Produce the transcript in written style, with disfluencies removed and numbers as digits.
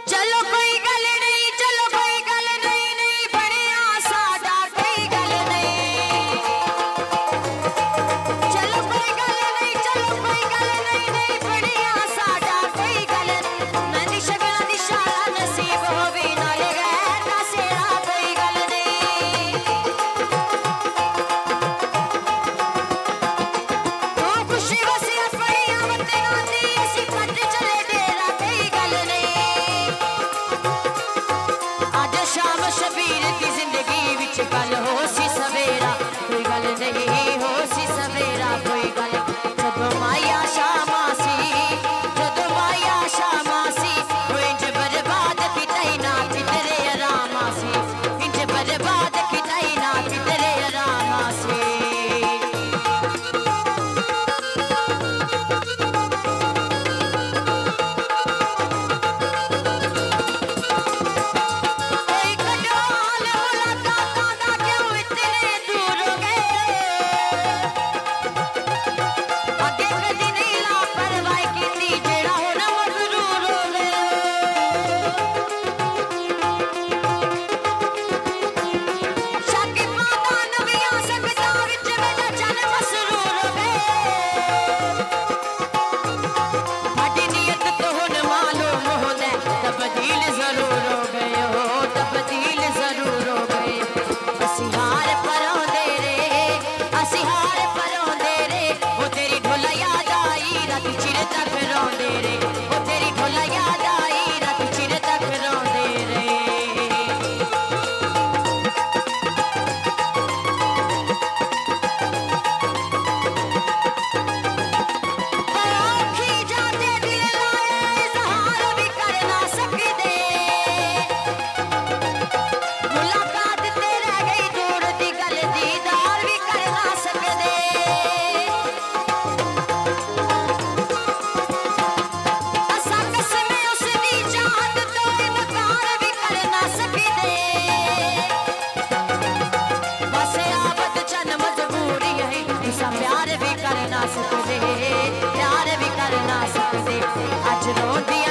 चलो कोई गल नहीं, चलो कोई गल नहीं, नहीं बनिया साडा कोई गल नहीं। चलो कोई गल नहीं, चलो कोई गल नहीं, नहीं बनिया साडा कोई गल नहीं। मैंने शगला दी शाला नसीब होवी नाले गैर दा सेड़ा कोई गल नहीं। तू खुशी वसी अपनी आवत आंदी असी कट चले डेरा कोई गल नहीं। आज शाम शबीर की जिंदगी विच कल हो सी सवेरा कोई गल नहीं, हो सी सवेरा कोई गल। जदों माया शामा सी, जदों माया शामा सी, इंज बर्बाद कितई ना कितरे आरामा सी, इंज बर्बाद कितई ना कितरे आरामा सी। कोई कटवाल मुलाकातां दा क्यों इतने दूर हो गए। अगे कदी नहीं लापरवाही कीती जेड़ा हुण मजरूर हो गए। शाकिबां दा नवियां संगतां विच मेरा चल मसरूर हो गए। साडी नीयत तो हुण मालूम होंदा तब्दील जरूर हो गए हो, तब्दील जरूर हो गए। असी हार परोंदे रे, असी हार परोंदे रे, ओ तेरी ढोला याद आई रात चिर तक रोंदे रे, ओ तेरी ढोला याद आई रात चिर तक रोंदे रे। औखी जाते दिल लाए इजहार भी कर ना सकदे। मुलाकात ते रह गई दूर दी गल दीदार भी कर ना सकदे। असा कसम उसदी चाहत तो इनकार भी कर ना सकदे। बस आबद चन मजबूरी है इसा प्यार भी कर ना सकदे, प्यार भी कर ना सकदे। अज रोंदी